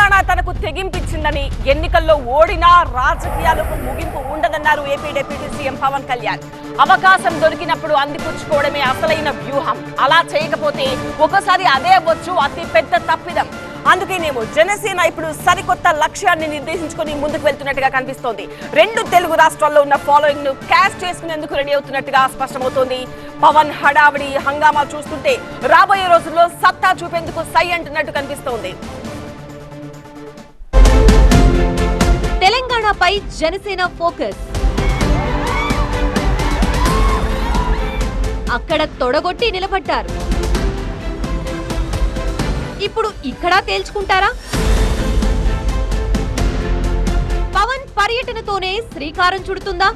తెలంగాణ తనకు తెగింపిచ్చిందని, ఎన్నికల్లో ఓడినా రాజకీయాలకు ముగింపు ఉండదన్నారు AP deputy CM Pawan Kalyan. అవకాశం దొరికినప్పుడు అందిపుచ్చుకోవడమే అసలైన వ్యూహం. అలా చేయకపోతే ఒకసారి అదే అవ్వచ్చు అతి పెద్ద తప్పిదం. అందుకేనేమో జనసేన ఇప్పుడు సరికొత్త లక్ష్యాన్ని నిర్దేశించుకుని ముందుకు వెళ్తున్నట్టుగా కనిపిస్తోంది. 2 తెలుగు రాష్ట్రాల్లో ఉన్న ఫాలోయింగ్ ను క్యాష్ చేసుకునేందుకు రెడీ అవుతున్నట్టుగా స్పష్టమవుతోంది. పవన్ హడావిడి హంగామా చూస్తుంటే రాబోయే రోజుల్లో సత్తా చూపేందుకు సై అంటున్నట్టు కనిపిస్తోంది. తెలంగాణపై జనసేన ఫోకస్. అక్కడ తొడగొట్టి నిలబడ్డారు. ఇప్పుడు ఇక్కడ తేల్చుకుంటారా? పవన్ పర్యటనతోనే శ్రీకారం చుడుతుందా?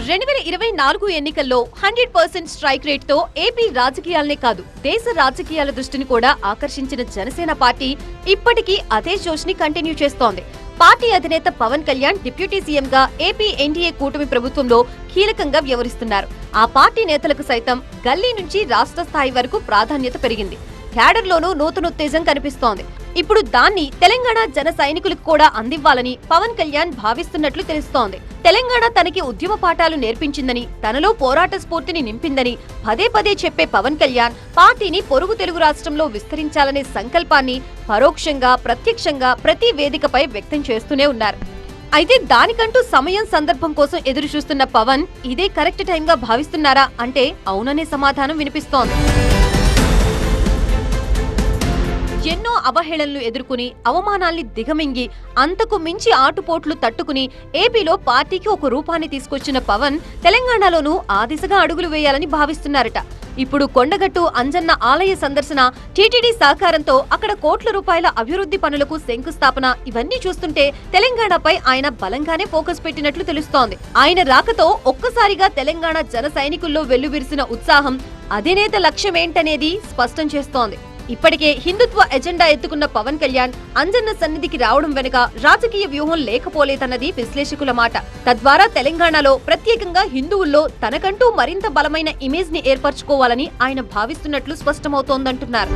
2024 ఎన్నికల్లో 100% స్ట్రైక్ రేట్ తో ఏపీ రాజకీయాలనే కాదు దేశ రాజకీయాల దృష్టిని కూడా ఆకర్షించిన జనసేన పార్టీ ఇప్పటికీ అదే జోష్ ని కంటిన్యూ చేస్తోంది. పార్టీ అధినేత పవన్ కళ్యాణ్ డిప్యూటీ సీఎం గా ఏపీ ఎన్డీఏ కూటమి ప్రభుత్వంలో కీలకంగా వ్యవహరిస్తున్నారు. ఆ పార్టీ నేతలకు సైతం గల్లీ నుంచి రాష్ట్ర స్థాయి వరకు ప్రాధాన్యత పెరిగింది. క్యాడర్ లోనూ నూతనోత్తేజం కనిపిస్తోంది. ఇప్పుడు దాన్ని తెలంగాణ జన సైనికులకు కూడా అందివ్వాలని పవన్ కళ్యాణ్ భావిస్తున్నట్లు తెలుస్తోంది. తెలంగాణ తనకి ఉద్యమ పాఠాలు నేర్పించిందని, తనలో పోరాట స్ఫూర్తిని నింపిందని పదే పదే చెప్పే పవన్ కళ్యాణ్ పార్టీని పొరుగు తెలుగు రాష్ట్రంలో విస్తరించాలనే సంకల్పాన్ని పరోక్షంగా ప్రత్యక్షంగా ప్రతి వేదికపై వ్యక్తం చేస్తూనే ఉన్నారు. అయితే దానికంటూ సమయం సందర్భం కోసం ఎదురు చూస్తున్న పవన్ ఇదే కరెక్ట్ టైంగా భావిస్తున్నారా అంటే అవుననే సమాధానం వినిపిస్తోంది. ఎన్నో అవహేళనలు ఎదుర్కొని అవమానాల్ని దిగమింగి అంతకు మించి ఆటుపోట్లు తట్టుకుని ఏపీలో పార్టీకి ఒక రూపాన్ని తీసుకొచ్చిన పవన్ తెలంగాణలోనూ ఆ దిశగా అడుగులు వేయాలని భావిస్తున్నారట. ఇప్పుడు కొండగట్టు అంజన్న ఆలయ సందర్శన, టీటీడీ సహకారంతో అక్కడ కోట్ల రూపాయల అభివృద్ధి పనులకు శంకుస్థాపన ఇవన్నీ చూస్తుంటే తెలంగాణపై ఆయన బలంగానే ఫోకస్ పెట్టినట్లు తెలుస్తోంది. ఆయన రాకతో ఒక్కసారిగా తెలంగాణ జన సైనికుల్లో వెల్లువిరిసిన ఉత్సాహం అధినేత లక్ష్యమేంటనేది స్పష్టం చేస్తోంది. ఇప్పటికే హిందుత్వ ఎజెండా ఎత్తుకున్న పవన్ కళ్యాణ్ అంజన్న సన్నిధికి రావడం వెనుక రాజకీయ వ్యూహం లేకపోలేదన్నది విశ్లేషకుల మాట. తద్వారా తెలంగాణలో ప్రత్యేకంగా హిందువుల్లో తనకంటూ మరింత బలమైన ఇమేజ్ ని ఏర్పరచుకోవాలని ఆయన భావిస్తున్నట్లు స్పష్టమవుతోందంటున్నారు.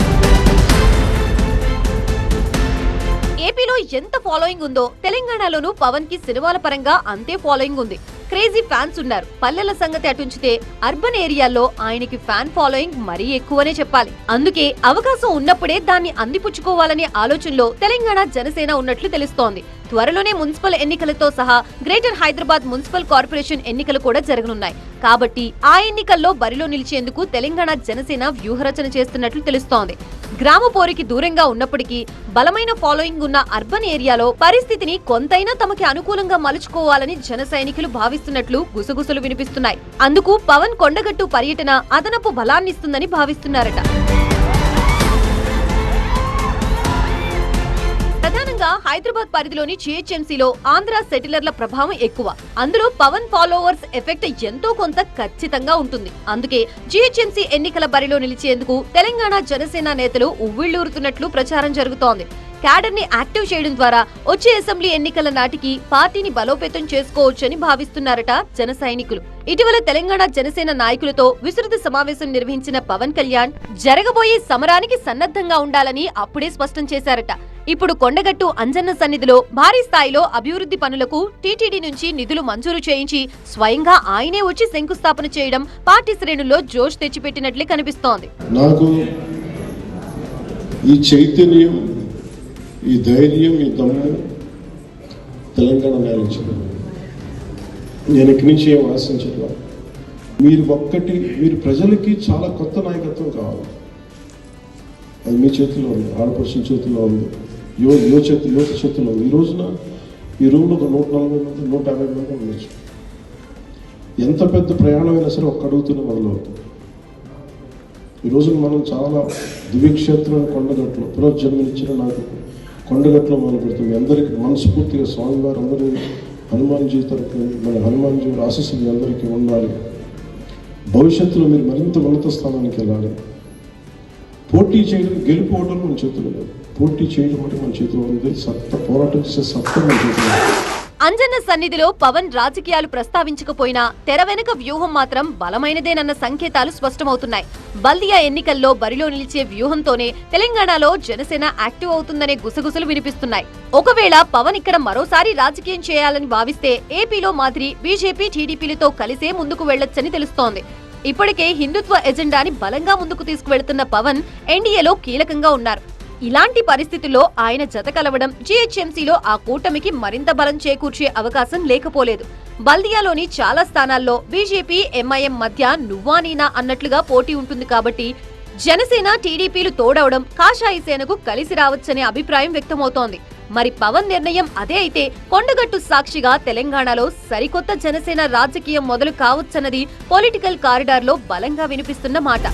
ఏపీలో ఎంత ఫాలోయింగ్ ఉందో తెలంగాణలోనూ పవన్ కి సినిమాల పరంగా అంతే ఫాలోయింగ్ ఉంది. క్రేజీ ఫ్యాన్స్ ఉన్నారు. పల్లెల సంగతి అటుంచితే అర్బన్ ఏరియాల్లో ఆయనకి ఫ్యాన్ ఫాలోయింగ్ మరీ ఎక్కువనే చెప్పాలి. అందుకే అవకాశం ఉన్నప్పుడే దాన్ని అందిపుచ్చుకోవాలనే ఆలోచనలో తెలంగాణ జనసేన ఉన్నట్లు తెలుస్తోంది. త్వరలోనే మున్సిపల్ ఎన్నికలతో సహా గ్రేటర్ హైదరాబాద్ మున్సిపల్ కార్పొరేషన్ ఎన్నికలు కూడా జరగనున్నాయి. కాబట్టి ఆ ఎన్నికల్లో బరిలో నిలిచేందుకు తెలంగాణ జనసేన వ్యూహరచన చేస్తున్నట్లు తెలుస్తోంది. గ్రామ పోరికి దూరంగా ఉన్నప్పటికీ బలమైన ఫాలోయింగ్ ఉన్న అర్బన్ ఏరియాలో పరిస్థితిని కొంతైనా తమకి అనుకూలంగా మలుచుకోవాలని జన సైనికులు భావిస్తున్నట్లు గుసగుసలు వినిపిస్తున్నాయి. అందుకు పవన్ కొండగట్టు పర్యటన అదనపు బలాన్నిస్తుందని భావిస్తున్నారట. ప్రధానంగా హైదరాబాద్ పరిధిలోని జీహెచ్ఎంసీలో ఆంధ్ర సెటిలర్ల ప్రభావం ఎక్కువ. అందులో పవన్ ఫాలోవర్స్ ఎఫెక్ట్ ఎంతో కొంత ఖచ్చితంగా ఉంటుంది. అందుకే జీహెచ్ఎంసీ ఎన్నికల బరిలో నిలిచేందుకు తెలంగాణ జనసేన నేతలు ఉవ్విళ్లూరుతున్నట్లు ప్రచారం జరుగుతోంది. క్యాడర్ ని యాక్టివ్ చేయడం ద్వారా వచ్చే అసెంబ్లీ ఎన్నికల నాటికి పార్టీని బలోపేతం చేసుకోవచ్చని భావిస్తున్నారట జన సైనికులు. ఇటీవల తెలంగాణ జనసేన నాయకులతో విస్తృత సమావేశం నిర్వహించిన పవన్ కళ్యాణ్ జరగబోయే సమరానికి సన్నద్ధంగా ఉండాలని అప్పుడే స్పష్టం చేశారట. ఇప్పుడు కొండగట్టు అంజన్న సన్నిధిలో భారీ స్థాయిలో అభివృద్ధి పనులకు టీటీడీ నుంచి నిధులు మంజూరు చేయించి స్వయంగా ఆయనే వచ్చి శంకుస్థాపన చేయడం పార్టీ శ్రేణుల్లో జోష్ తెచ్చిపెట్టినట్లే కనిపిస్తోంది. నాకు ఈ చైతన్యం, ఈ ధైర్యం, ఈ దమ్ము తెలంగాణ నేలించింది. నేను ఇక్కడి నుంచి ఏం ఆశించట్లా. మీరు ప్రజలకి చాలా కొత్త నాయకత్వం కావాలి. అది మీ చేతిలో ఉంది, ఆడపడుచుల చేతిలో ఉంది, యువత చేతిలో ఉంది. ఈ రోజున ఈ రూమ్లో ఒక 140 మంది 150 మంది ఉండొచ్చు. ఎంత పెద్ద ప్రయాణం అయినా సరే ఒక్క అడుగుతూనే మొదలవుతుంది. ఈ రోజున మనం చాలా దివ్యక్షేత్రం కొండగట్లో పునర్జన్మనిచ్చిన నాకు కొండగట్లో మొదలు పెడుతుంది. అందరికీ మనస్ఫూర్తిగా స్వామివారు అందరినీ హనుమాన్జీ తరపున మన హనుమాన్జీ ఆశీస్సులు అందరికీ ఉండాలి. భవిష్యత్తులో మీరు మరింత ఉన్నత స్థానానికి వెళ్ళాలి. పోటీ చేయడం, గెలుపోవడం మన చేతుల్లో లేదు. పోటీ చేయడం అంటే మన చేతిలో ఉంది. సత్తా, పోరాటం చేసే సత్తా మన చేతిలో. అంజన్న సన్నిధిలో పవన్ రాజకీయాలు ప్రస్తావించకపోయినా తెర వెనుక వ్యూహం మాత్రం బలమైనదేనన్న సంకేతాలు స్పష్టమవుతున్నాయి. బల్దియా ఎన్నికల్లో బరిలో నిలిచే వ్యూహంతోనే తెలంగాణలో జనసేన యాక్టివ్ అవుతుందనే గుసగుసలు వినిపిస్తున్నాయి. ఒకవేళ పవన్ ఇక్కడ మరోసారి రాజకీయం చేయాలని భావిస్తే ఏపీలో మాదిరి బీజేపీ టీడీపీలతో కలిసే ముందుకు వెళ్లొచ్చని తెలుస్తోంది. ఇప్పటికే హిందుత్వ ఎజెండాని బలంగా ముందుకు తీసుకువెళ్తున్న పవన్ ఎన్డీఏలో కీలకంగా ఉన్నారు. ఇలాంటి పరిస్థితుల్లో ఆయన జత కలవడం జీహెచ్ఎంసీలో ఆ కూటమికి మరింత బలం చేకూర్చే అవకాశం లేకపోలేదు. బల్దియాలోని చాలా స్థానాల్లో బీజేపీ ఎంఐఎం మధ్య నువ్వా నీనా అన్నట్లుగా పోటీ ఉంటుంది కాబట్టి జనసేన టీడీపీలు తోడవడం కాషాయ సేనకు కలిసి రావచ్చనే అభిప్రాయం వ్యక్తమవుతోంది. మరి పవన్ నిర్ణయం అదే అయితే కొండగట్టు సాక్షిగా తెలంగాణలో సరికొత్త జనసేన రాజకీయం మొదలు కావచ్చన్నది పొలిటికల్ కారిడార్లో బలంగా వినిపిస్తున్న మాట.